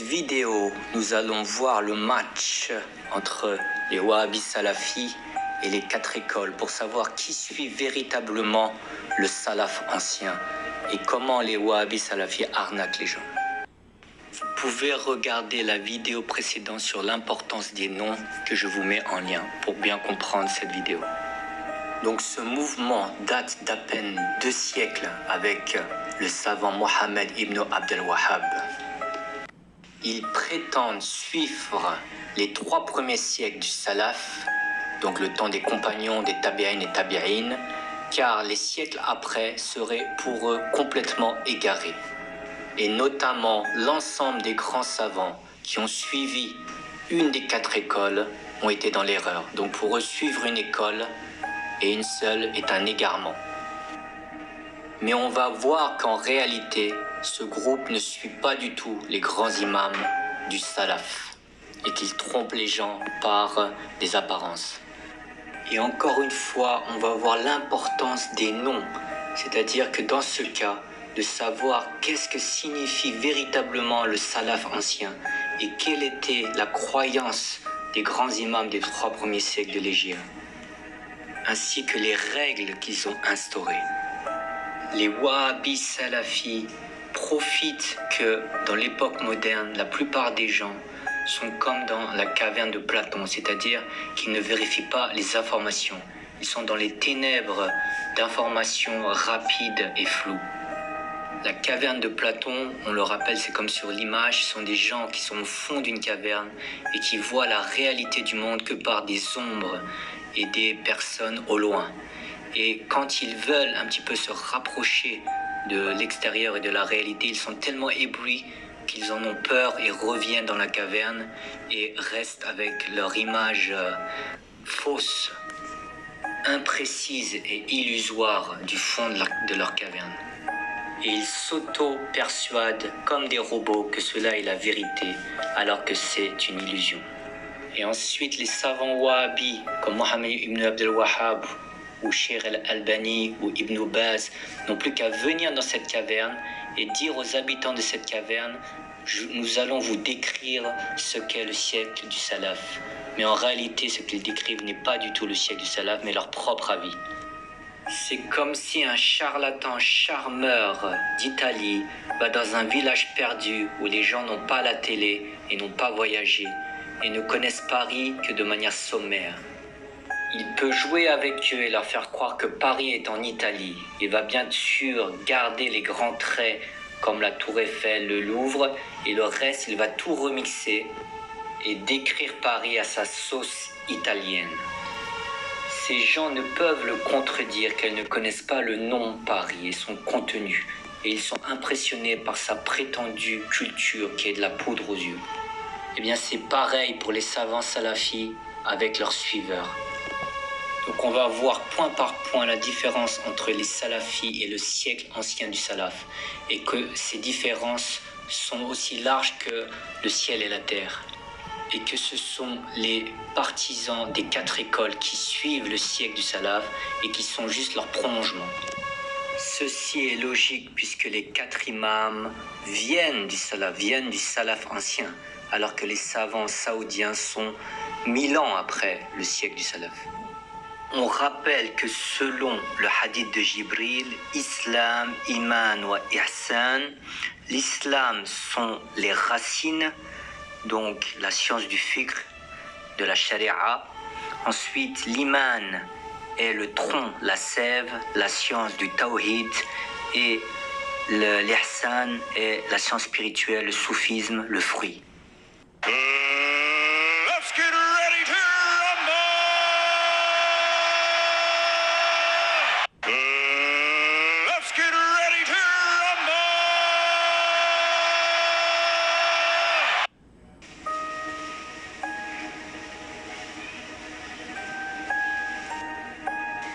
vidéo, nous allons voir le match entre les Wahhabis salafis et les 4 écoles pour savoir qui suit véritablement le salaf ancien et comment les Wahhabis salafis arnaquent les gens. Vous pouvez regarder la vidéo précédente sur l'importance des noms que je vous mets en lien pour bien comprendre cette vidéo. Donc ce mouvement date d'à peine 2 siècles avec le savant Mohammed ibn Abdel Wahhab. Ils prétendent suivre les 3 premiers siècles du salaf, donc le temps des compagnons, des tabi'in et tabi'in, car les siècles après seraient pour eux complètement égarés. Et notamment l'ensemble des grands savants qui ont suivi une des 4 écoles ont été dans l'erreur. Donc pour eux, suivre une école et une seule est un égarement. Mais on va voir qu'en réalité, ce groupe ne suit pas du tout les grands imams du salaf et qu'ils trompent les gens par des apparences. Et encore une fois, on va voir l'importance des noms, c'est-à-dire que dans ce cas, de savoir qu'est-ce que signifie véritablement le salaf ancien et quelle était la croyance des grands imams des 3 premiers siècles de l'Hégire, ainsi que les règles qu'ils ont instaurées. Les Wahhabis salafis profitent que dans l'époque moderne, la plupart des gens sont comme dans la caverne de Platon, c'est-à-dire qu'ils ne vérifient pas les informations. Ils sont dans les ténèbres d'informations rapides et floues. La caverne de Platon, on le rappelle, c'est comme sur l'image, ce sont des gens qui sont au fond d'une caverne et qui voient la réalité du monde que par des ombres et des personnes au loin. Et quand ils veulent un petit peu se rapprocher de l'extérieur et de la réalité, ils sont tellement éblouis qu'ils en ont peur et reviennent dans la caverne et restent avec leur image fausse, imprécise et illusoire du fond de leur caverne. Et ils s'auto-persuadent comme des robots que cela est la vérité, alors que c'est une illusion. Et ensuite, les savants wahhabis, comme Mohammed ibn Abdel Wahhab, ou Cheikh al-Albani, ou Ibn Baz, n'ont plus qu'à venir dans cette caverne et dire aux habitants de cette caverne « Nous allons vous décrire ce qu'est le siècle du salaf ». Mais en réalité, ce qu'ils décrivent n'est pas du tout le siècle du salaf, mais leur propre avis. C'est comme si un charlatan charmeur d'Italie va dans un village perdu où les gens n'ont pas la télé et n'ont pas voyagé et ne connaissent Paris que de manière sommaire. Il peut jouer avec eux et leur faire croire que Paris est en Italie. Il va bien sûr garder les grands traits comme la Tour Eiffel, le Louvre, et le reste, il va tout remixer et décrire Paris à sa sauce italienne. Ces gens ne peuvent le contredire qu'elles ne connaissent pas le nom Paris et son contenu. Et ils sont impressionnés par sa prétendue culture qui est de la poudre aux yeux. Eh bien, c'est pareil pour les savants salafis avec leurs suiveurs. Donc on va voir point par point la différence entre les salafis et le siècle ancien du salaf. Et que ces différences sont aussi larges que le ciel et la terre. Et que ce sont les partisans des 4 écoles qui suivent le siècle du salaf et qui sont juste leur prolongement. Ceci est logique puisque les 4 imams viennent du salaf ancien, alors que les savants saoudiens sont 1000 ans après le siècle du salaf. On rappelle que selon le hadith de Jibril, Islam, Iman wa Ihsan, l'Islam sont les racines, donc la science du fiqh, de la sharia. Ensuite, l'iman est le tronc, la sève, la science du tawhid. Et l'ihsan est la science spirituelle, le soufisme, le fruit. Let's get ready to rumble! Let's get ready to rumble!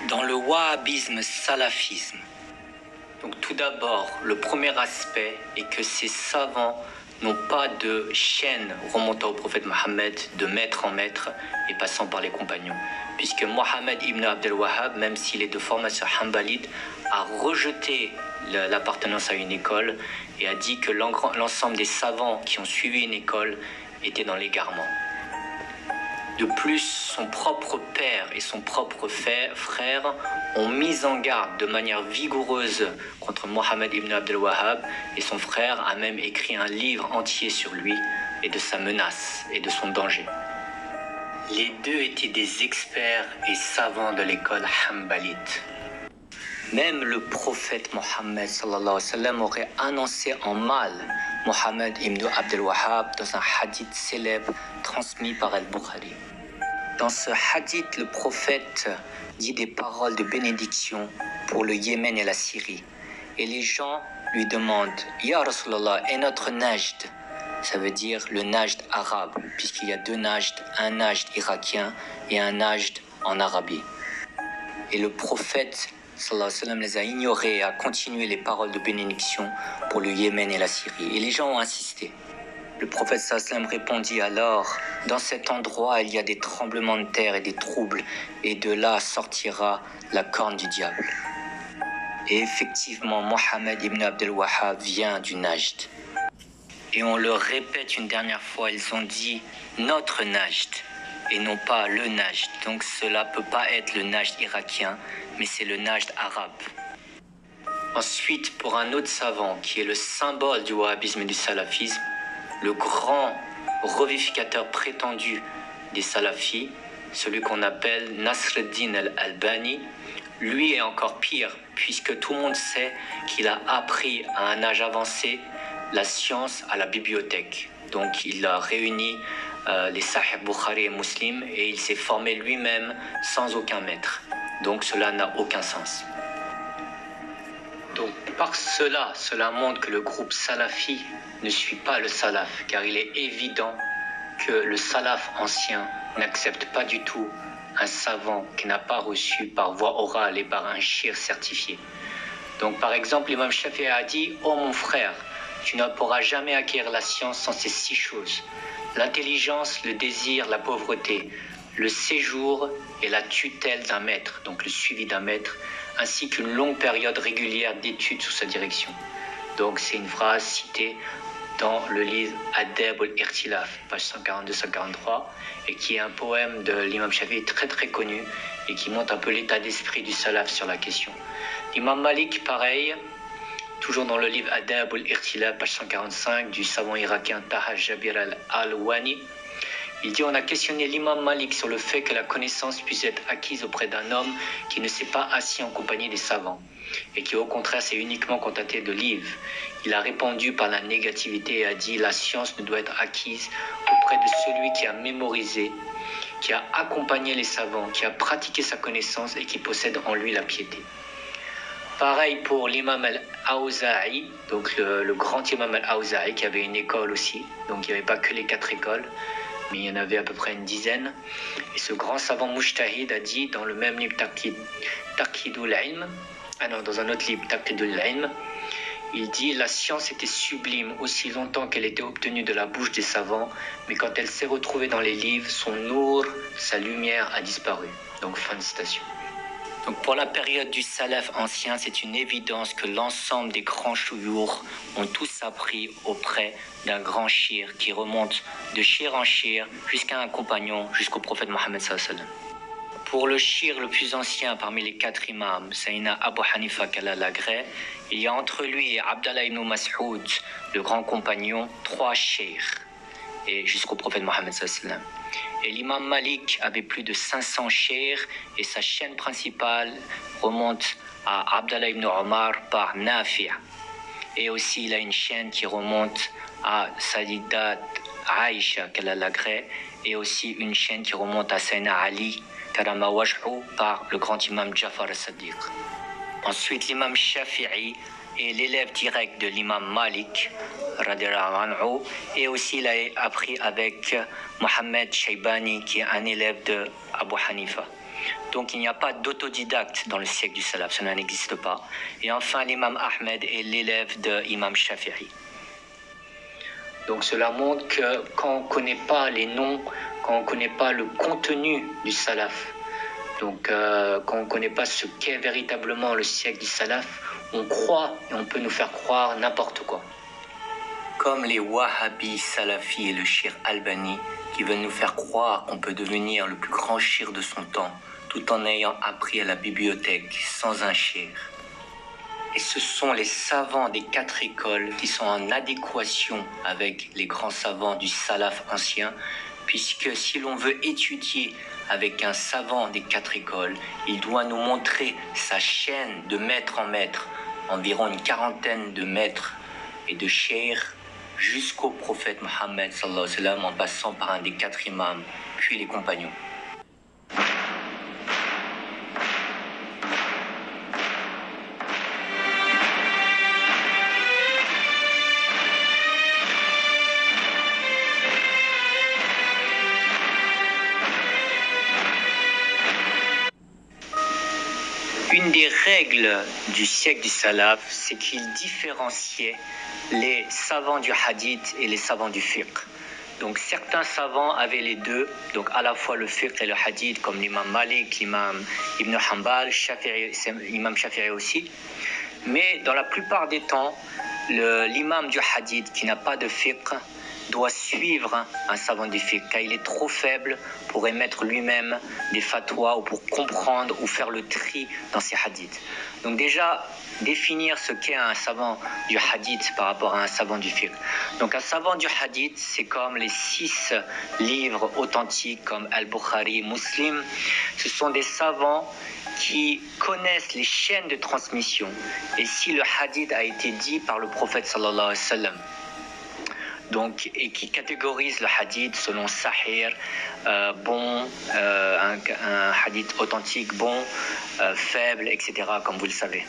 Dans le wahhabisme salafisme, donc tout d'abord, le premier aspect est que ces savants n'ont pas de chaîne remontant au prophète Mohammed de maître en maître et passant par les compagnons. puisque Mohammed ibn Abdel Wahhab, même s'il est de formation hanbalite, a rejeté l'appartenance à une école et a dit que l'ensemble des savants qui ont suivi une école étaient dans l'égarement. De plus, son propre père et son propre frère ont mis en garde de manière vigoureuse contre Mohammed ibn Abdel Wahhab, et son frère a même écrit un livre entier sur lui et de sa menace et de son danger. Les deux étaient des experts et savants de l'école hanbalite. Même le prophète Mohammed sallallahu alayhi wa sallam aurait annoncé en mal Mohammed ibn Abdel Wahhab dans un hadith célèbre transmis par Al-Bukhari. Dans ce hadith, le prophète dit des paroles de bénédiction pour le Yémen et la Syrie. Et les gens lui demandent « Ya Rasulallah, et notre Najd ?» Ça veut dire le Najd arabe, puisqu'il y a deux Najd, un Najd irakien et un Najd en Arabie. Et le prophète sallallahu alayhi wa sallam les a ignorés et a continué les paroles de bénédiction pour le Yémen et la Syrie. Et les gens ont insisté. Le prophète sallallahu alayhi wa sallam répondit alors « Dans cet endroit, il y a des tremblements de terre et des troubles, et de là sortira la corne du diable. » Et effectivement, Mohammed ibn Abdel Wahhab vient du Najd. Et on le répète une dernière fois, ils ont dit « notre Najd » et non pas le Najd. Donc cela peut pas être le Najd irakien, mais c'est le Najd arabe. Ensuite, pour un autre savant qui est le symbole du wahhabisme et du salafisme, le grand revivificateur prétendu des salafis, celui qu'on appelle Nasr ad-Din al-Albani, lui est encore pire, puisque tout le monde sait qu'il a appris à un âge avancé la science à la bibliothèque. Donc il a réuni les Sahih Bukhari et Muslim et il s'est formé lui-même sans aucun maître. Donc cela n'a aucun sens. Donc par cela montre que le groupe salafi ne suit pas le salaf, car il est évident que le salaf ancien n'accepte pas du tout un savant qui n'a pas reçu par voie orale et par un shir certifié. Donc par exemple, l'imam Shafi'i a dit « Oh mon frère, tu ne pourras jamais acquérir la science sans ces 6 choses. L'intelligence, le désir, la pauvreté, le séjour et la tutelle d'un maître, donc le suivi d'un maître, ainsi qu'une longue période régulière d'études sous sa direction. » Donc c'est une phrase citée dans le livre Adab al-Irtilaf, page 142-143, et qui est un poème de l'imam Shafi'i très très connu et qui montre un peu l'état d'esprit du salaf sur la question. L'imam Malik, pareil, toujours dans le livre Adab al-Irtilaf, page 145, du savant irakien Taha Jabir al-Alwani, il dit: on a questionné l'imam Malik sur le fait que la connaissance puisse être acquise auprès d'un homme qui ne s'est pas assis en compagnie des savants et qui au contraire s'est uniquement contenté de livres. Il a répondu par la négativité et a dit: la science ne doit être acquise auprès de celui qui a mémorisé, qui a accompagné les savants, qui a pratiqué sa connaissance et qui possède en lui la piété. Pareil pour l'imam al-Awza'i, donc le grand imam al-Awza'i qui avait une école aussi, donc il n'y avait pas que les 4 écoles, mais il y en avait à peu près une dizaine. Et ce grand savant mujtahid a dit dans le même livre Taqidul Ilm, dans un autre livre Taqidul Ilm, il dit: la science était sublime aussi longtemps qu'elle était obtenue de la bouche des savants, mais quand elle s'est retrouvée dans les livres, son nour, sa lumière a disparu. Donc fin de citation. Donc pour la période du salaf ancien, c'est une évidence que l'ensemble des grands chouyours ont tous appris auprès d'un grand shir qui remonte de shir en shir jusqu'à un compagnon, jusqu'au prophète Mohammed sallallahu alayhi wa sallam. Pour le shir le plus ancien parmi les 4 imams, Sayyidina Abu Hanifa al-Agré, il y a entre lui et Abdallah ibn Mas'ud, le grand compagnon, 3 shirs, et jusqu'au prophète Mohammed sallallahu alayhi wa sallam. Et l'imam Malik avait plus de 500 shirs et sa chaîne principale remonte à Abdallah ibn Omar par Nafi'. Et aussi il a une chaîne qui remonte à Sayyidat Aïcha al-Agré et aussi une chaîne qui remonte à Sayyidina Ali Karama Wajhu par le grand imam Jafar al-Sadiq. Ensuite l'imam Shafi'i est l'élève direct de l'imam Malik anhu, et aussi il a appris avec Mohammed Shaybani qui est un élève de Abu Hanifa. Donc il n'y a pas d'autodidacte dans le siècle du salaf, cela n'existe pas. Et enfin l'imam Ahmed est l'élève de l'imam Shafi'i. Donc cela montre que quand on ne connaît pas les noms, quand on ne connaît pas le contenu du salaf, Donc quand on ne connaît pas ce qu'est véritablement le siècle du salaf, on croit et on peut nous faire croire n'importe quoi. Comme les wahhabis salafis et le shir albani qui veulent nous faire croire qu'on peut devenir le plus grand shir de son temps tout en ayant appris à la bibliothèque sans un shir. Et ce sont les savants des 4 écoles qui sont en adéquation avec les grands savants du salaf ancien, puisque si l'on veut étudier avec un savant des 4 écoles, il doit nous montrer sa chaîne de maître en maître, environ une 40aine de maîtres et de cheikhs, jusqu'au prophète Mohammed sallallahu alayhi wa sallam, en passant par un des 4 imams, puis les compagnons. Une des règles du siècle du salaf, c'est qu'il différenciait les savants du hadith et les savants du fiqh. Donc certains savants avaient les deux, donc à la fois le fiqh et le hadith, comme l'imam Malik, l'imam Ibn Hanbal, l'imam Shafi'i aussi. Mais dans la plupart des temps, l'imam du hadith qui n'a pas de fiqh doit suivre un savant du fiqh, car il est trop faible pour émettre lui-même des fatwas ou pour comprendre ou faire le tri dans ses hadiths. Donc déjà, définir ce qu'est un savant du hadith par rapport à un savant du fiqh. Donc un savant du hadith, c'est comme les 6 livres authentiques comme Al-Bukhari, Muslim. Ce sont des savants qui connaissent les chaînes de transmission. Et si le hadith a été dit par le prophète sallallahu alayhi wa sallam, donc, et qui catégorise le hadith selon sahih, bon, un hadith authentique, bon, faible, etc., comme vous le savez.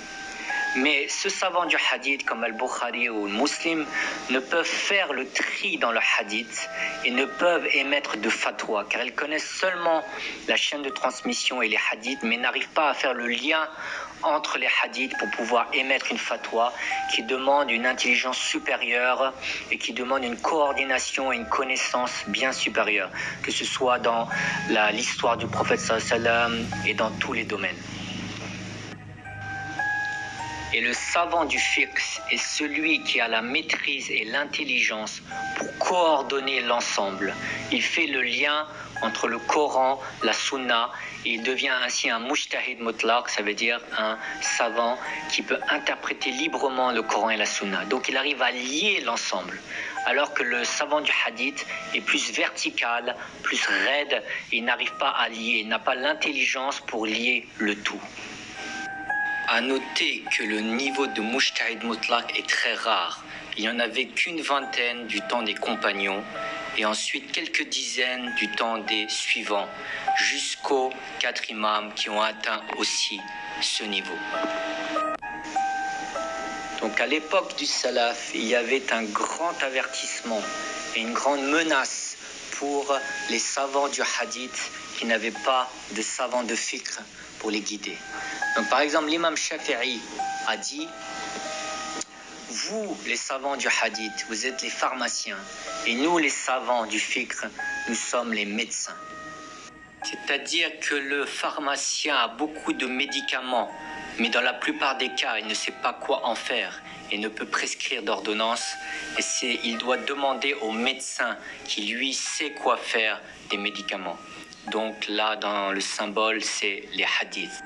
Mais ce savant du hadith, comme Al-Bukhari ou Muslim, ne peuvent faire le tri dans le hadith et ne peuvent émettre de fatwa, car ils connaissent seulement la chaîne de transmission et les hadiths, mais n'arrivent pas à faire le lien entre les hadiths pour pouvoir émettre une fatwa qui demande une intelligence supérieure et qui demande une coordination et une connaissance bien supérieure, que ce soit dans l'histoire du prophète sallallahu alayhi wa sallam et dans tous les domaines. Et le savant du fiqh est celui qui a la maîtrise et l'intelligence pour coordonner l'ensemble. Il fait le lien entre le Coran, la Sunna, et il devient ainsi un mujtahid mutlaq, ça veut dire un savant qui peut interpréter librement le Coran et la Sunna. Donc il arrive à lier l'ensemble. Alors que le savant du hadith est plus vertical, plus raide, et il n'arrive pas à lier, il n'a pas l'intelligence pour lier le tout. À noter que le niveau de mujtahid mutlaq est très rare. Il n'y en avait qu'une vingtaine du temps des compagnons et ensuite quelques dizaines du temps des suivants, jusqu'aux 4 imams qui ont atteint aussi ce niveau. Donc à l'époque du salaf, il y avait un grand avertissement et une grande menace pour les savants du hadith qui n'avaient pas de savants de fiqh pour les guider. Donc par exemple, l'imam Shafi'i a dit: vous les savants du hadith, vous êtes les pharmaciens, et nous les savants du fiqh, nous sommes les médecins. C'est-à-dire que le pharmacien a beaucoup de médicaments, mais dans la plupart des cas, il ne sait pas quoi en faire et ne peut prescrire d'ordonnance. Et il doit demander au médecin qui lui sait quoi faire des médicaments. Donc là, dans le symbole, c'est les hadiths.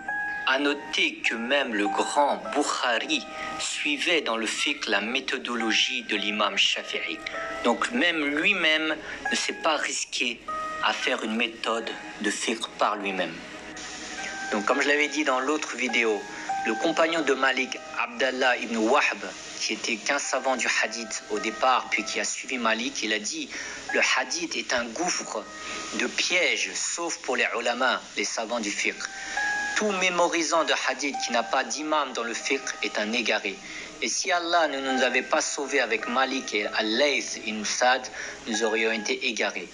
À noter que même le grand Bukhari suivait dans le fiqh la méthodologie de l'imam Shafi'i. Donc même lui-même ne s'est pas risqué à faire une méthode de fiqh par lui-même. Donc comme je l'avais dit dans l'autre vidéo, le compagnon de Malik, Abdallah ibn Wahb, qui était qu'un savant du hadith au départ, puis qui a suivi Malik, il a dit: le hadith est un gouffre de pièges, sauf pour les ulama, les savants du fiqh. Tout mémorisant de hadith qui n'a pas d'imam dans le fiqh est un égaré. Et si Allah ne nous avait pas sauvés avec Malik et Al-Layth ibn Sa'd, nous aurions été égarés.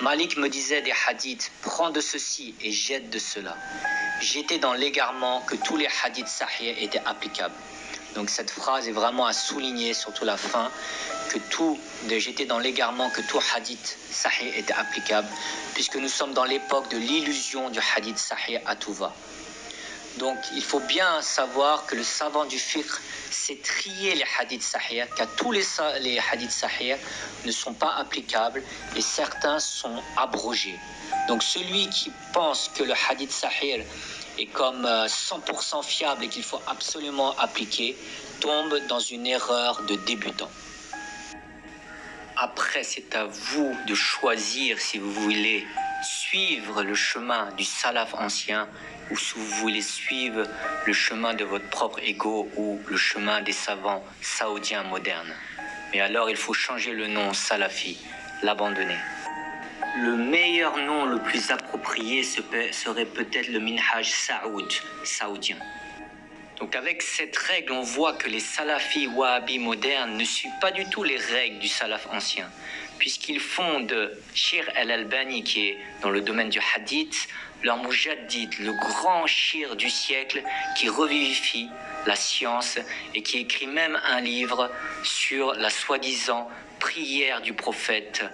Malik me disait des hadiths: prends de ceci et jette de cela. J'étais dans l'égarement que tous les hadiths sahih étaient applicables. Donc cette phrase est vraiment à souligner, surtout la fin, que j'étais dans l'égarement que tout hadith sahih était applicable, puisque nous sommes dans l'époque de l'illusion du hadith sahih à tout va. Donc il faut bien savoir que le savant du fiqh sait trier les hadiths sahih, car tous les hadiths sahih ne sont pas applicables et certains sont abrogés. Donc celui qui pense que le hadith sahih est comme 100% fiable et qu'il faut absolument appliquer, tombe dans une erreur de débutant. Après, c'est à vous de choisir si vous voulez suivre le chemin du salaf ancien ou si vous voulez suivre le chemin de votre propre ego ou le chemin des savants saoudiens modernes. Mais alors, il faut changer le nom salafi, l'abandonner. Le meilleur nom le plus approprié serait peut-être le minhaj saoudien. Donc avec cette règle, on voit que les salafis wahhabis modernes ne suivent pas du tout les règles du salaf ancien, puisqu'ils font de Shir al-Albani, qui est dans le domaine du hadith, leur mujaddid, le grand shir du siècle, qui revivifie la science et qui écrit même un livre sur la soi-disant prière du prophète,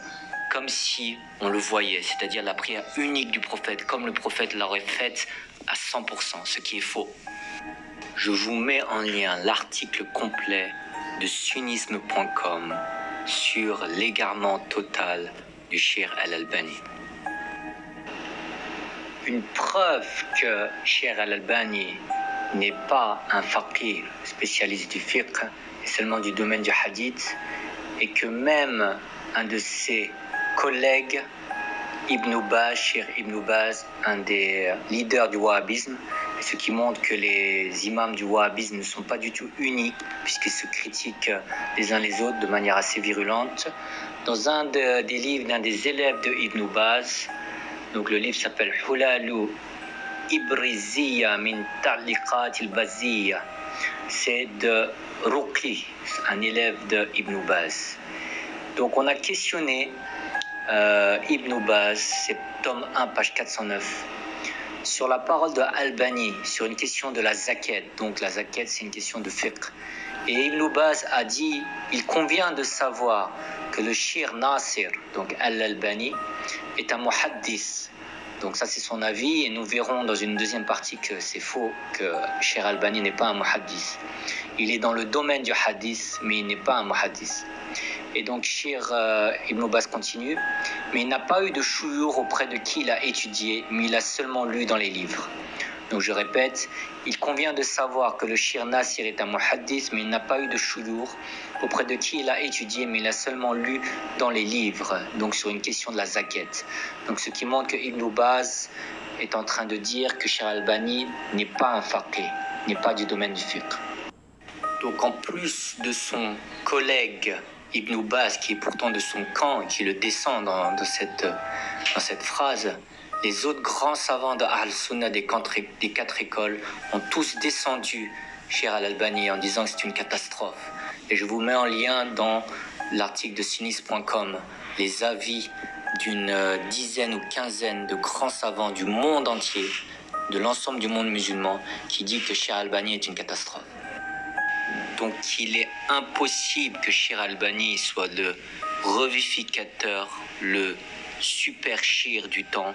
comme si on le voyait, c'est-à-dire la prière unique du prophète, comme le prophète l'aurait faite à 100%, ce qui est faux. Je vous mets en lien l'article complet de sunnisme.com sur l'égarement total du Shir al-Albani. Une preuve que Shir al-Albani n'est pas un faqih spécialiste du fiqh, et seulement du domaine du hadith, et que même un de ses collègues, Ibn Baz, Shir Ibn Baz, un des leaders du wahhabisme, ce qui montre que les imams du wahhabisme ne sont pas du tout unis, puisqu'ils se critiquent les uns les autres de manière assez virulente. Dans un des livres d'un des élèves de Ibn Baz, donc le livre s'appelle Hulalu Ibriziya min Ta'liqat al-Baziyya, c'est de Ruqi, un élève de Ibn Baz. Donc on a questionné Ibn Baz, c'est tome 1, page 409, sur la parole de Albani, sur une question de la zakat. Donc la zakat, c'est une question de fiqh. Et Ibn Baz a dit, il convient de savoir que le Shir Nasir, donc Al-Albani, est un muhaddis. Donc ça c'est son avis, et nous verrons dans une deuxième partie que c'est faux, que Shir Albani n'est pas un muhaddis. Il est dans le domaine du hadith, mais il n'est pas un muhaddis. Et donc Shir Ibn Baz continue, mais il n'a pas eu de shuyur auprès de qui il a étudié, mais il a seulement lu dans les livres. Donc je répète, il convient de savoir que le Shir Nasir est un muhaddis, mais il n'a pas eu de shuyur auprès de qui il a étudié, mais il a seulement lu dans les livres, donc sur une question de la zakat. Donc ce qui montre que Ibn Baz est en train de dire que Shir Albani n'est pas un faqih, n'est pas du domaine du fiqh. Donc en plus de son collègue Ibn Baz, qui est pourtant de son camp et qui le descend dans cette phrase, les autres grands savants de Ahl-Sunnah des quatre écoles ont tous descendu Shir al-Albani en disant que c'est une catastrophe. Et je vous mets en lien dans l'article de sunnis.com les avis d'une dizaine ou quinzaine de grands savants du monde entier, de l'ensemble du monde musulman, qui dit que Shir al-Albani est une catastrophe. Donc il est impossible que Shir al-Albani soit le revivificateur, le super shir du temps,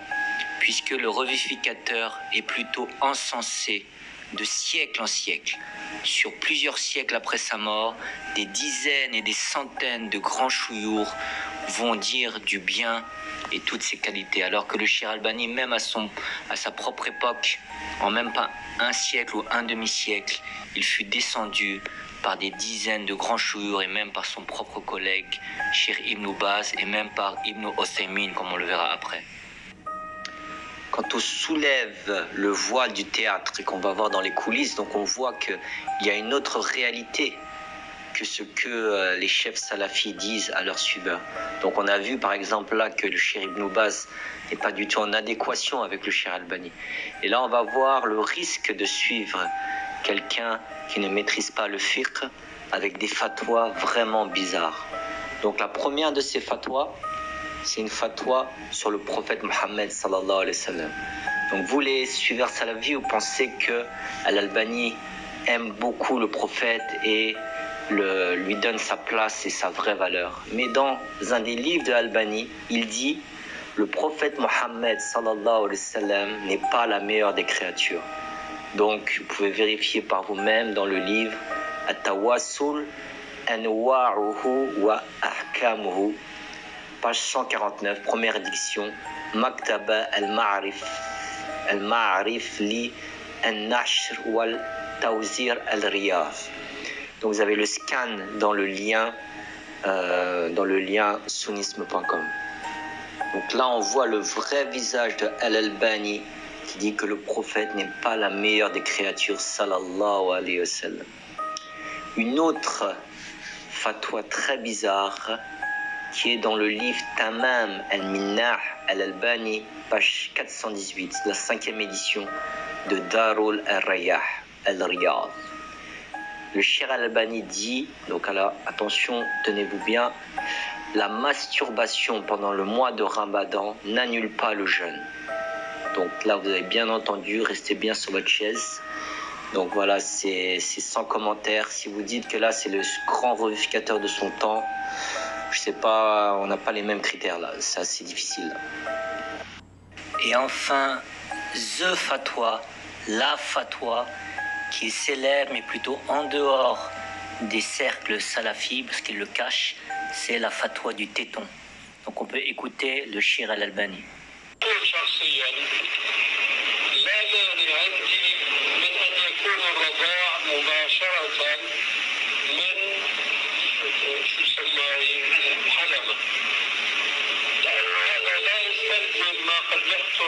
puisque le revivificateur est plutôt encensé de siècle en siècle. Sur plusieurs siècles après sa mort, des dizaines et des centaines de grands chouyours vont dire du bien et toutes ses qualités, alors que le Shir al-Albani, même à sa propre époque, en même pas un siècle ou un demi-siècle, il fut descendu par des dizaines de grands chouyours et même par son propre collègue Shir Ibn Baz et même par Ibn Uthaymin, comme on le verra après. Quand on soulève le voile du théâtre et qu'on va voir dans les coulisses, donc on voit qu'il y a une autre réalité que ce que les chefs salafis disent à leurs suiveurs. Donc on a vu par exemple là que le Shir Ibn Baz n'est pas du tout en adéquation avec le Shir Albani. Et là on va voir le risque de suivre quelqu'un qui ne maîtrise pas le fiqh avec des fatwas vraiment bizarres. Donc la première de ces fatwas, c'est une fatwa sur le prophète Mohammed sallallahu alayhi wa sallam. Donc vous les suiveurs salafis, vous pensez que Al-Albani aime beaucoup le prophète et lui donne sa place et sa vraie valeur. Mais dans un des livres de Albani, il dit le prophète Mohammed sallallahu alayhi wa sallam n'est pas la meilleure des créatures. Donc vous pouvez vérifier par vous-même dans le livre At-Tawassul Anwa'uhu wa Ahkamuhu, page 149, première édition, Maktaba al-Ma'arif li al-Nashr wal Tawzir al-Riyad. Donc vous avez le scan dans le lien sunnisme.com. Donc là on voit le vrai visage de Al-Albani qui dit que le prophète n'est pas la meilleure des créatures sallallahu alayhi wa sallam. Une autre fatwa très bizarre qui est dans le livre Tamam al-Minnah al-Albani, page 418, la 5e édition de Darul al-Riyah al-Riyad. Le Cheikh al-Albani dit, donc alors, attention, tenez-vous bien, la masturbation pendant le mois de Ramadan n'annule pas le jeûne. Donc là, vous avez bien entendu, restez bien sur votre chaise. Donc voilà, c'est sans commentaire. Si vous dites que là, c'est le grand revivificateur de son temps, je sais pas, on n'a pas les mêmes critères là, c'est assez difficile. Et enfin, the fatwa, la fatwa, qui est célèbre, mais plutôt en dehors des cercles salafis, parce qu'ils le cachent, c'est la fatwa du téton. Donc on peut écouter le Cheikh al-Albani.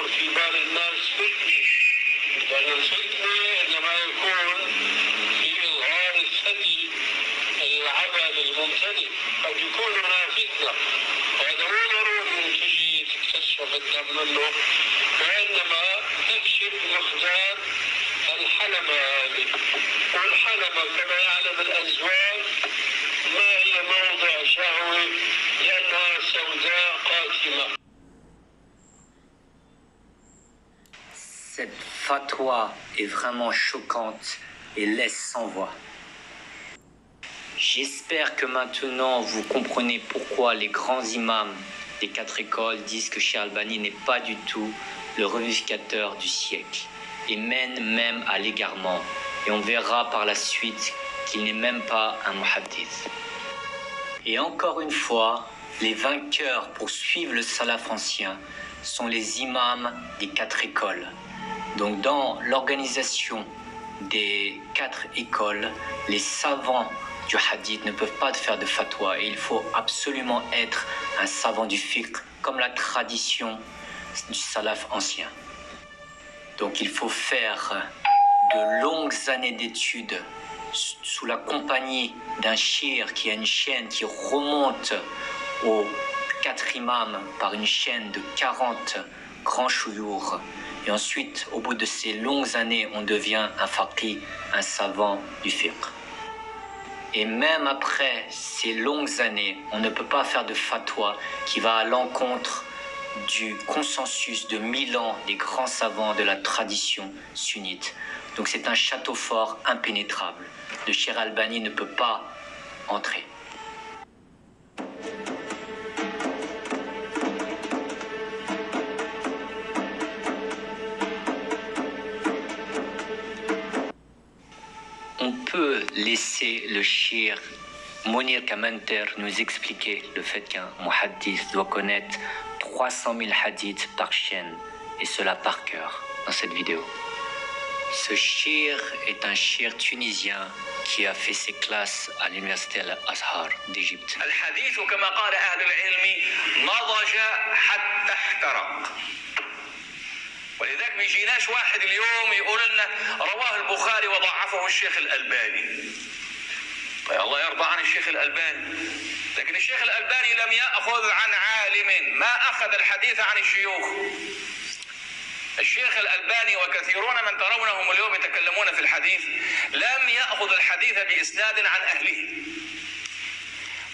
في بال الناس فتنة، لأن الفتنة إنما يكون في إظهار الثدي العبد الممتلئ، قد يكون هناك فتنة، وهذا مو ضروري إن تجي تكتشف الدم منه، وإنما تكشف مقدار الحلمة هذه، والحلمة كما يعلم الأزواج ما هي موضع شهوة لأنها سوداء قاتمة. Cette fatwa est vraiment choquante et laisse sans voix. J'espère que maintenant vous comprenez pourquoi les grands imams des 4 écoles disent que Cheikh Albani n'est pas du tout le revivificateur du siècle et mène même à l'égarement. Et on verra par la suite qu'il n'est même pas un muhaddith. Et encore une fois, les vainqueurs pour suivre le salaf ancien sont les imams des 4 écoles. Donc dans l'organisation des 4 écoles, les savants du hadith ne peuvent pas faire de fatwa et il faut absolument être un savant du fiqh comme la tradition du salaf ancien. Donc il faut faire de longues années d'études sous la compagnie d'un shir qui a une chaîne qui remonte aux 4 imams par une chaîne de 40 grands chouyours. Et ensuite, au bout de ces longues années, on devient un faqih, un savant du fiqh. Et même après ces longues années, on ne peut pas faire de fatwa qui va à l'encontre du consensus de 1000 ans des grands savants de la tradition sunnite. Donc c'est un château fort impénétrable. Le Cheikh Albani ne peut pas entrer. On peut laisser le shir Mounir Kamenter nous expliquer le fait qu'un muhaddith doit connaître 300 000 hadiths par chaîne, et cela par cœur, dans cette vidéo. Ce shir est un shir tunisien qui a fait ses classes à l'université Al-Azhar d'Égypte. الحديث كما قال أهل العلم نضج حتى احترق. ولذلك ما يجيناش واحد اليوم يقول لنا رواه البخاري وضعفه الشيخ الألباني. الله يرضى عن الشيخ الألباني. لكن الشيخ الألباني لم يأخذ عن عالم، ما أخذ الحديث عن الشيوخ. الشيخ الألباني وكثيرون من ترونهم اليوم يتكلمون في الحديث لم يأخذ الحديث بإسناد عن أهله.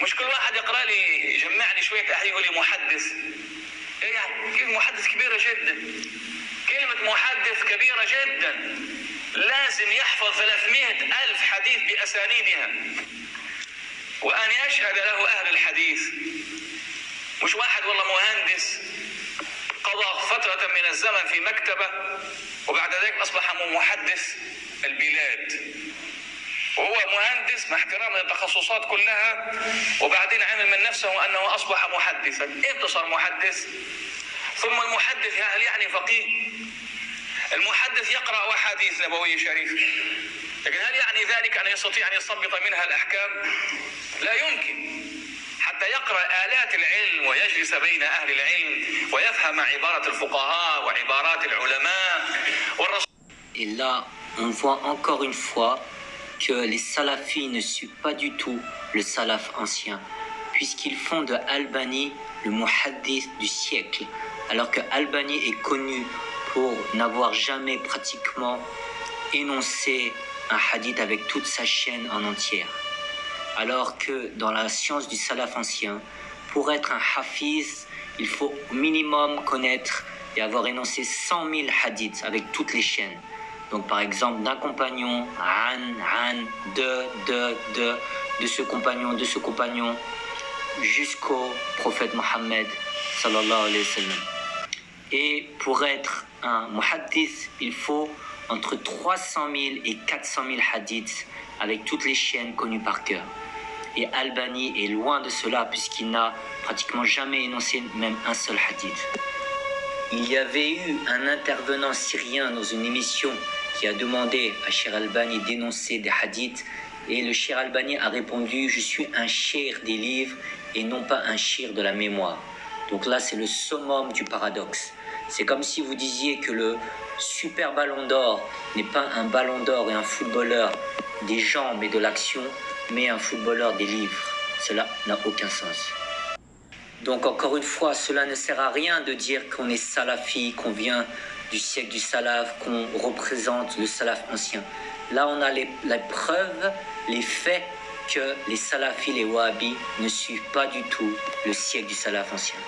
مش كل واحد يقرأ لي يجمع لي شوية أهل يقول لي محدث. إيه يعني كلمة محدث كبيرة جدا. كلمة محدث كبيرة جدا. لازم يحفظ 300,000 حديث بأسانيدها، وأن يشهد له أهل الحديث. مش واحد والله مهندس قضى فترة من الزمن في مكتبة وبعد ذلك أصبح محدث البلاد، وهو مهندس مع احترام التخصصات كلها، وبعدين عمل من نفسه أنه أصبح محدثا. إمتى صار محدث؟ ثم المحدث هل يعني فقيه؟ المحدث يقرأ أحاديث نبوية شريفة، لكن هل يعني ذلك أن يستطيع أن يستنبط منها الأحكام؟ لا يمكن. حتى يقرأ آلات العلم ويجلس بين أهل العلم ويفهم عبارة الفقهاء وعبارات العلماء والرسول. Et là, on voit encore une fois que les salafis ne suivent pas du tout le salaf ancien, puisqu'ils font de Albani le muhaddith du siècle, alors que Albani est connu pour n'avoir jamais pratiquement énoncé un hadith avec toute sa chaîne en entière. Alors que dans la science du salaf ancien, pour être un hafiz, il faut au minimum connaître et avoir énoncé 100 000 hadiths avec toutes les chaînes. Donc par exemple d'un compagnon, de ce compagnon, jusqu'au prophète Mohammed sallallahu alayhi wa sallam. Et pour être un muhaddith, il faut entre 300 000 et 400 000 hadiths avec toutes les chaînes connues par cœur. Et Albani est loin de cela puisqu'il n'a pratiquement jamais énoncé même un seul hadith. Il y avait eu un intervenant syrien dans une émission qui a demandé à Cheikh Albani d'énoncer des hadiths, et le Cheikh Albani a répondu: je suis un cheikh des livres et non pas un cheikh de la mémoire. Donc là c'est le summum du paradoxe. C'est comme si vous disiez que le super ballon d'or n'est pas un ballon d'or et un footballeur des jambes et de l'action, mais un footballeur des livres. Cela n'a aucun sens. Donc encore une fois, cela ne sert à rien de dire qu'on est salafi, qu'on vient du siècle du salaf, qu'on représente le salaf ancien. Là on a les preuves, les faits que les salafis, les wahhabis ne suivent pas du tout le siècle du salaf ancien.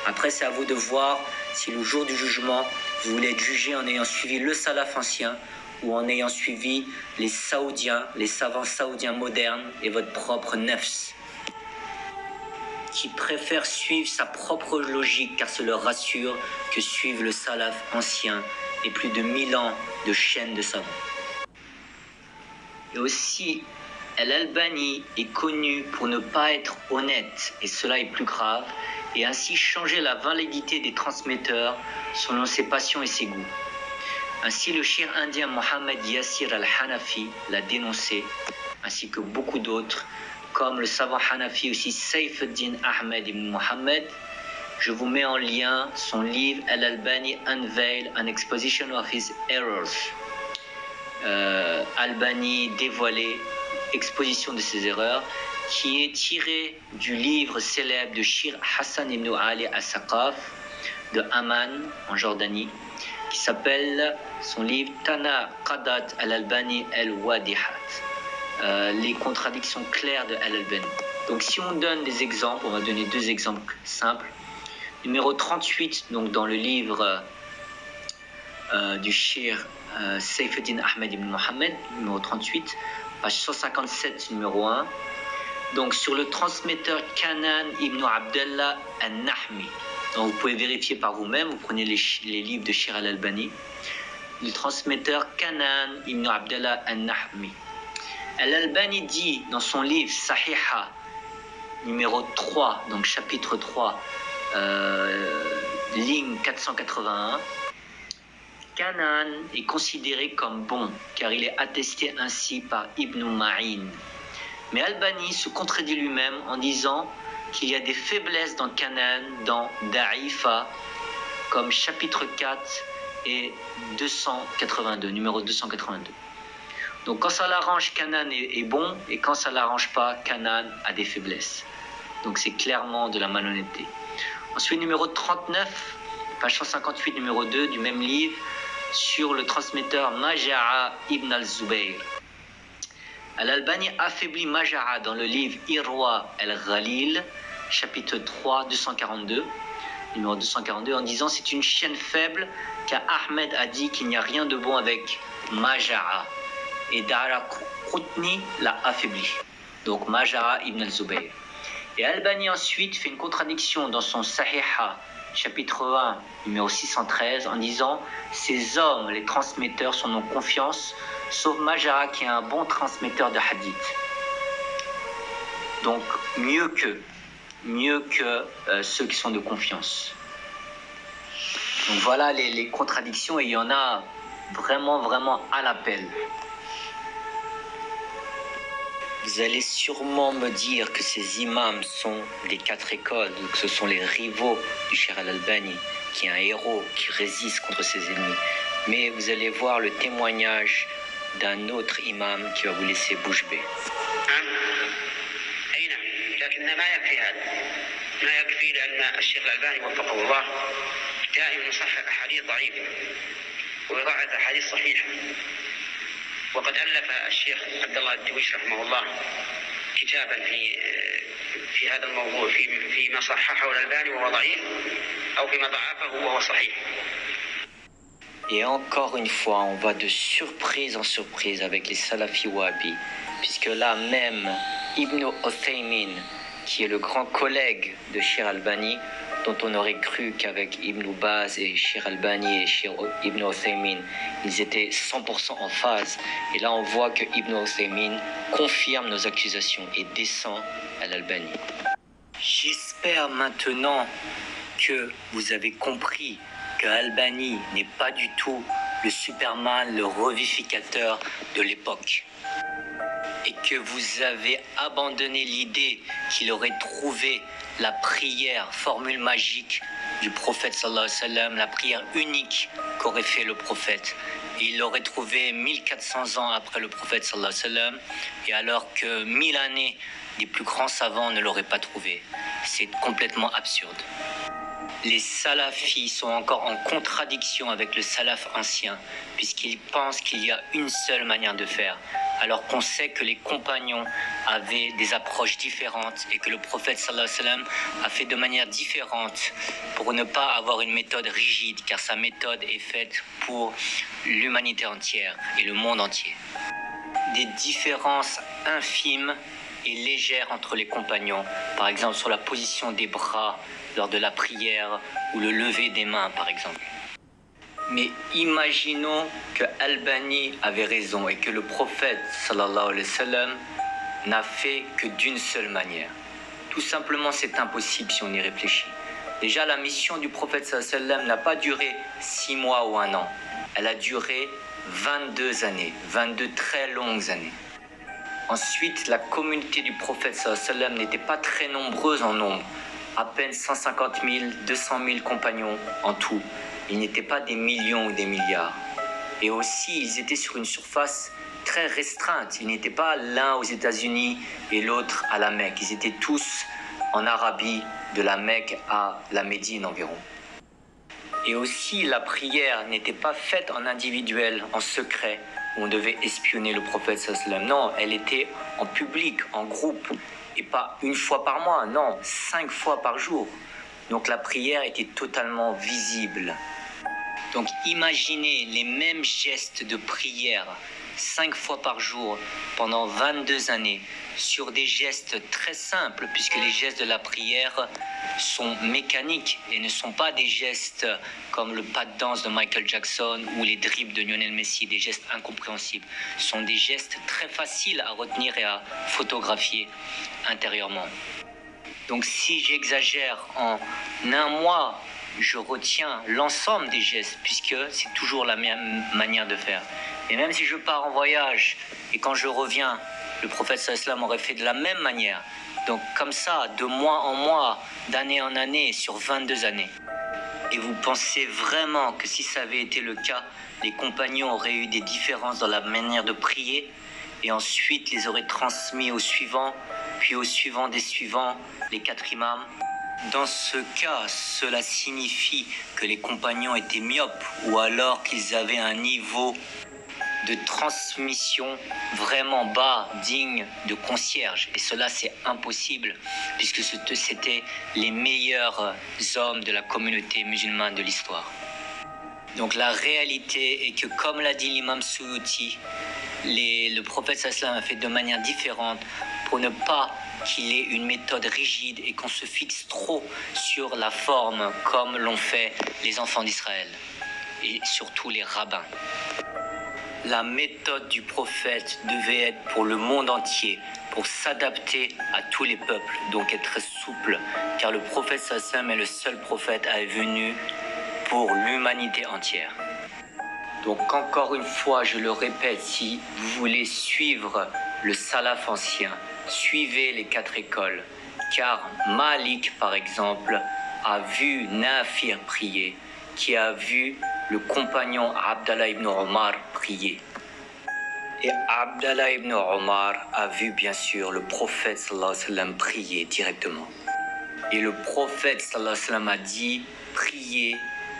Après c'est à vous de voir si le jour du jugement, vous voulez être jugé en ayant suivi le salaf ancien ou en ayant suivi les saoudiens, les savants saoudiens modernes et votre propre nefs, qui préfèrent suivre sa propre logique car ça leur rassure que suivre le salaf ancien et plus de 1000 ans de chaînes de savants. Et aussi, Al-Albani est connu pour ne pas être honnête, et cela est plus grave, et ainsi changer la validité des transmetteurs selon ses passions et ses goûts. Ainsi, le cheikh indien Mohammed Yassir al-Hanafi l'a dénoncé, ainsi que beaucoup d'autres, comme le savant Hanafi aussi Saif-ed-Din Ahmed ibn Mohammed. Je vous mets en lien son livre Al-Albani Unveil, an Exposition of His Errors. Albani dévoilé, exposition de ses erreurs, qui est tiré du livre célèbre de Shir Hassan ibn Ali al-Saqaf de Amman en Jordanie, qui s'appelle son livre Tana Qadat al-Albani al-Wadihat, les contradictions claires de Al-Albani. Donc si on donne des exemples, on va donner deux exemples simples. Numéro 38, donc dans le livre du Shir Saif-ed-Din Ahmed ibn Mohammed, numéro 38, page 157, numéro 1. Donc sur le transmetteur Kanan ibn Abdallah al-Nahmi. Donc vous pouvez vérifier par vous-même, vous prenez les livres de Shir al-Albani. Le transmetteur Kanan ibn Abdallah al-Nahmi. Al-Albani dit dans son livre Sahiha, numéro 3, donc chapitre 3, ligne 481, Kanan est considéré comme bon, car il est attesté ainsi par Ibn Ma'in. Mais Albani se contredit lui-même en disant qu'il y a des faiblesses dans Kanan, dans Da'ifa, comme chapitre 4 et 282, numéro 282. Donc quand ça l'arrange, Kanan est bon, et quand ça l'arrange pas, Kanan a des faiblesses. Donc c'est clairement de la malhonnêteté. Ensuite, numéro 39, page 158, numéro 2 du même livre, sur le transmetteur Maja'a ibn al-Zubayr. Al-Albani affaiblit Maja'a dans le livre Irwa al-Ghalil, chapitre 3, 242, numéro 242, en disant c'est une chaîne faible car Ahmed a dit qu'il n'y a rien de bon avec Majaa. Et Daraqutni l'a affaibli. Donc Majaa ibn al-Zubayr. Et Albani ensuite fait une contradiction dans son Sahiha, chapitre 1, numéro 613, en disant « Ces hommes, les transmetteurs, sont en confiance, sauf Majaa qui est un bon transmetteur de hadith. » Donc mieux que ceux qui sont de confiance. Donc voilà les contradictions, et il y en a vraiment à l'appel. Vous allez sûrement me dire que ces imams sont des 4 écoles, que ce sont les rivaux du Cheikh Al-Albani, qui est un héros, qui résiste contre ses ennemis. Mais vous allez voir le témoignage d'un autre imam qui va vous laisser bouche bée. ما يكفي هذا، ما يكفي لأن الشيخ الألباني وفقه الله دائما يصحح أحاديث ضعيفة ويضعف أحاديث صحيحة، وقد ألف الشيخ عبد الله الدويش رحمه الله كتابا في هذا الموضوع، فيما صححه الألباني وهو ضعيف أو فيما ضعفه وهو صحيح. Et encore une fois, on va de surprise en surprise avec les salafis wahhabis, puisque là même, Ibn Uthaymin, qui est le grand collègue de Cheikh Albani, dont on aurait cru qu'avec Ibn Baz et Cheikh Albani et Cheikh Ibn Uthaymin, ils étaient 100% en phase. Et là, on voit que Ibn Uthaymin confirme nos accusations et descend à l'Albanie. J'espère maintenant que vous avez compris que Albani n'est pas du tout le Superman, le revivificateur de l'époque. Et que vous avez abandonné l'idée qu'il aurait trouvé la prière, formule magique du prophète sallallahu alayhi wa sallam, la prière unique qu'aurait fait le prophète. Et il l'aurait trouvé 1400 ans après le prophète sallallahu alayhi wa sallam, et alors que 1000 années des plus grands savants ne l'auraient pas trouvé. C'est complètement absurde. Les salafis sont encore en contradiction avec le salaf ancien, puisqu'ils pensent qu'il y a une seule manière de faire, alors qu'on sait que les compagnons avaient des approches différentes et que le prophète sallallahu alayhi wa sallam a fait de manière différente pour ne pas avoir une méthode rigide, car sa méthode est faite pour l'humanité entière et le monde entier. Des différences infimes et légères entre les compagnons, par exemple sur la position des bras lors de la prière ou le lever des mains par exemple. Mais imaginons que Albani avait raison et que le prophète sallallahu alayhi wa sallam n'a fait que d'une seule manière. Tout simplement, c'est impossible si on y réfléchit. Déjà, la mission du prophète sallallahu alayhi wa sallam n'a pas duré 6 mois ou 1 an. Elle a duré 22 années, 22 très longues années. Ensuite, la communauté du prophète sallallahu alayhi wa sallam n'était pas très nombreuse en nombre. À peine 150 000, 200 000 compagnons en tout. Ils n'étaient pas des millions ou des milliards. Et aussi, ils étaient sur une surface très restreinte. Ils n'étaient pas l'un aux États-Unis et l'autre à la Mecque. Ils étaient tous en Arabie, de la Mecque à la Médine environ. Et aussi, la prière n'était pas faite en individuel, en secret, où on devait espionner le prophète sallallahu alayhi wa sallam. Non, elle était en public, en groupe. Et pas une fois par mois, non, 5 fois par jour. Donc la prière était totalement visible. Donc imaginez les mêmes gestes de prière 5 fois par jour pendant 22 années sur des gestes très simples, puisque les gestes de la prière sont mécaniques et ne sont pas des gestes comme le pas de danse de Michael Jackson ou les dribbles de Lionel Messi, des gestes incompréhensibles. Ce sont des gestes très faciles à retenir et à photographier intérieurement. Donc si j'exagère, en 1 mois, je retiens l'ensemble des gestes, puisque c'est toujours la même manière de faire. Et même si je pars en voyage et quand je reviens, le prophète sallallahu alayhi wa sallam aurait fait de la même manière. Donc comme ça, de mois en mois, d'année en année, sur 22 années. Et vous pensez vraiment que si ça avait été le cas, les compagnons auraient eu des différences dans la manière de prier et ensuite les auraient transmis aux suivants, puis aux suivants des suivants, les 4 imams? Dans ce cas, cela signifie que les compagnons étaient myopes ou alors qu'ils avaient un niveau de transmission vraiment bas, digne de concierge. Et cela, c'est impossible, puisque c'était les meilleurs hommes de la communauté musulmane de l'histoire. Donc la réalité est que, comme l'a dit l'imam Suyuti, le prophète sallam a fait de manière différente pour ne pas qu'il ait une méthode rigide et qu'on se fixe trop sur la forme comme l'ont fait les enfants d'Israël et surtout les rabbins. La méthode du prophète devait être pour le monde entier, pour s'adapter à tous les peuples, donc être très souple, car le prophète sallam est le seul prophète à être venu pour l'humanité entière. Donc encore une fois, je le répète, si vous voulez suivre le salaf ancien, suivez les 4 écoles, car Malik par exemple a vu Nafi prier, qui a vu le compagnon Abdallah ibn Omar prier. Et Abdallah ibn Omar a vu bien sûr le prophète sallallahu alayhi wa sallam prier directement. Et le prophète sallallahu alayhi wa sallam a dit « Priez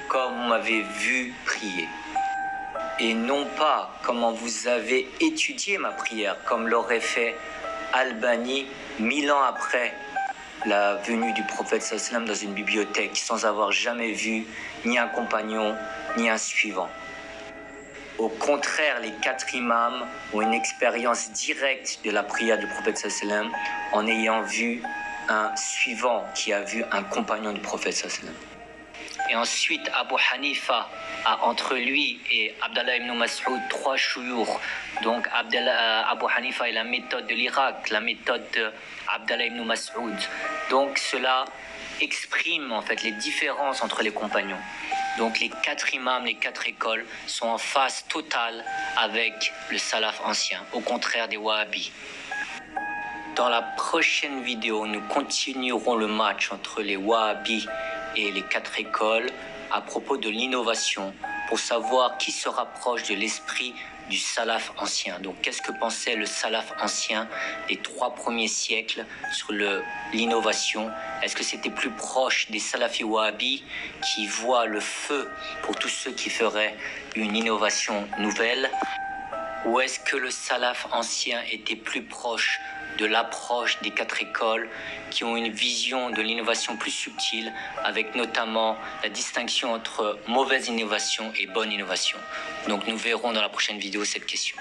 comme vous m'avez vu prier ». Et non pas comment vous avez étudié ma prière, comme l'aurait fait Albani 1000 ans après la venue du prophète sallallahu alayhi wa sallam dans une bibliothèque, sans avoir jamais vu ni un compagnon, ni un suivant. Au contraire, les 4 imams ont une expérience directe de la prière du prophète sallallahu alayhi wa sallam en ayant vu un suivant qui a vu un compagnon du prophète sallallahu alayhi wa sallam. Et ensuite, Abu Hanifa a entre lui et Abdallah ibn Mas'ud 3 chouyours. Donc Abu Hanifa est la méthode de l'Irak, la méthode d'Abdallah ibn Mas'ud. Donc cela exprime en fait les différences entre les compagnons. Donc les 4 imams, les 4 écoles sont en phase totale avec le salaf ancien, au contraire des wahhabis. Dans la prochaine vidéo, nous continuerons le match entre les wahhabis et les 4 écoles à propos de l'innovation pour savoir qui se rapproche de l'esprit du salaf ancien. Donc qu'est-ce que pensait le salaf ancien des 3 premiers siècles sur l'innovation? Est-ce que c'était plus proche des salafis wahhabis qui voient le feu pour tous ceux qui feraient une innovation nouvelle? Ou est-ce que le salaf ancien était plus proche de l'approche des 4 écoles qui ont une vision de l'innovation plus subtile, avec notamment la distinction entre mauvaise innovation et bonne innovation? Donc nous verrons dans la prochaine vidéo cette question.